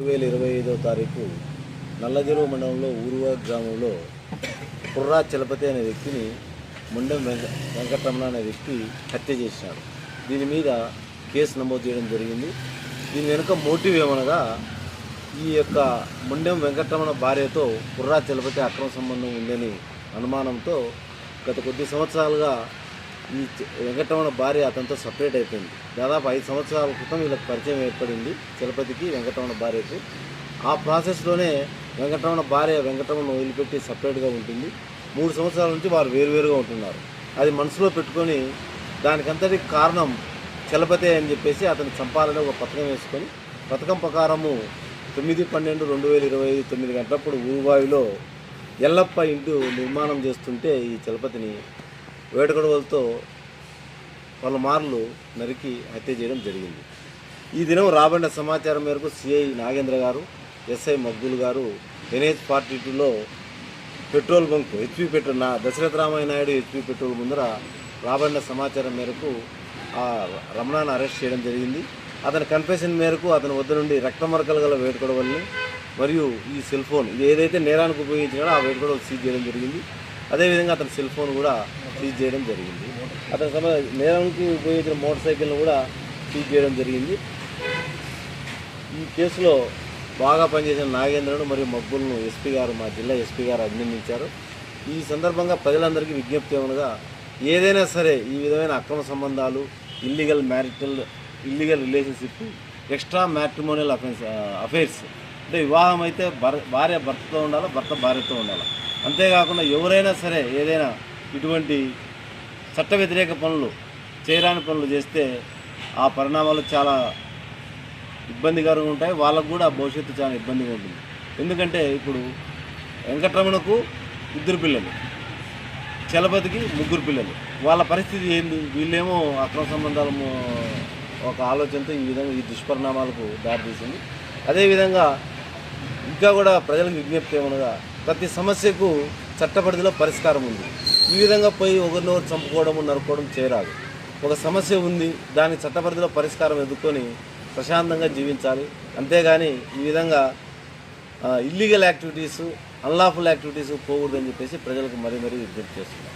2025వ తారీఖు నల్లజెరువు మండలంలో ఊరువా గ్రామంలో కుర్రా చలపతి అనే వ్యక్తిని ముండెం వెంకటరమణ అనే వ్యక్తి హత్య చేసినాడు. దీని మీద కేసు నమోదు చేయడం జరిగింది. దీని వెనుక మోటివ్ ఏమనగా ఈ యొక్క ముండెం వెంకటరమణ భార్యతో కుర్రా చలపతి అక్రమ సంబంధం ఉందని అనుమానంతో గత కొద్ది సంవత్సరాలుగా ఈ వెంకటరమణ భార్య అతనితో సపరేట్ అయిపోయింది. దాదాపు 5 సంవత్సరాల క్రితం వీళ్ళకి పరిచయం ఏర్పడింది చలపతికి వెంకటరమణ భార్యకు. ఆ ప్రాసెస్లోనే వెంకటరమణ భార్య వెంకటరమణ వదిలిపెట్టి సపరేట్గా ఉంటుంది. 3 సంవత్సరాల నుంచి వారు వేరువేరుగా ఉంటున్నారు. అది మనసులో పెట్టుకొని దానికంతటికి కారణం చలపతి అని చెప్పేసి అతను చంపాలని ఒక పథకం వేసుకొని పథకం ప్రకారము 9/12/2025 9 గంటలప్పుడు ఊరుబావిలో ఎల్లప్ప ఇంటి నిర్మాణం చేస్తుంటే ఈ చలపతిని వేటగొడవలతో పలుమార్లు నరికి హత్య చేయడం జరిగింది. ఈ దినం రాబడిన సమాచారం మేరకు సిఐ నాగేంద్ర గారు, ఎస్ఐ మగ్గులు గారు NH-42లో petrol bunk HP petrol Dasaratha Ramaiah Naidu HP petrol ముందర రాబడిన సమాచారం మేరకు ఆ రమణాను అరెస్ట్ చేయడం జరిగింది. అతని కన్ఫెషన్ మేరకు అతని వద్ద నుండి రక్తమరకలు గల వేటగొడవల్ని మరియు ఈ సెల్ ఫోన్ ఇది ఏదైతే నేరానికి ఉపయోగించినాడో ఆ వేటగొడవలు సీజ్ చేయడం జరిగింది. అదేవిధంగా అతని సెల్ ఫోన్ కూడా సీజ్ చేయడం జరిగింది. అతని నేరానికి ఉపయోగించిన మోటార్ సైకిల్ను కూడా సీజ్ చేయడం జరిగింది. ఈ కేసులో బాగా పనిచేసిన నాగేంద్రను మరియు మగ్గులను ఎస్పీ గారు మా జిల్లా ఎస్పీ గారు అభినందించారు. ఈ సందర్భంగా ప్రజలందరికీ విజ్ఞప్తి ఏమనగా ఏదైనా సరే ఈ విధమైన అక్రమ సంబంధాలు, illegal relationship, extra matrimonial affairs అంటే వివాహం అయితే భార్య భర్తతో ఉండాలి, భర్త భార్యతో ఉండాలి. అంతేకాకుండా ఎవరైనా సరే ఏదైనా ఇటువంటి చట్ట వ్యతిరేక పనులు, చేయరాని పనులు చేస్తే ఆ పరిణామాలు చాలా ఇబ్బందికరంగా ఉంటాయి. వాళ్ళకు కూడా భవిష్యత్తు చాలా ఇబ్బందిగా ఉంటుంది. ఎందుకంటే ఇప్పుడు వెంకటరమణకు 2 పిల్లలు, చలపతికి 3 పిల్లలు. వాళ్ళ పరిస్థితి ఏంది? వీళ్ళేమో అక్రమ సంబంధాలు ఒక ఆలోచనతో ఈ విధంగా ఈ దుష్పరిణామాలకు దారితీసింది. అదేవిధంగా ఇంకా కూడా ప్రజలకు విజ్ఞప్తి ఏమనగా ప్రతి సమస్యకు చట్టపరిధిలో పరిష్కారం ఉంది. ఈ విధంగా పోయి ఒకరినొకరు చంపుకోవడం, నరుకోవడం చేయరాదు. ఒక సమస్య ఉంది, దాని చట్టపరిధిలో పరిష్కారం ఎదుర్కొని ప్రశాంతంగా జీవించాలి. అంతేగాని ఈ విధంగా ఇల్లీగల్ యాక్టివిటీసు, అన్లాఫుల్ యాక్టివిటీసు పోకూడదని చెప్పేసి ప్రజలకు మరీ విజ్ఞప్తి చేస్తున్నాం.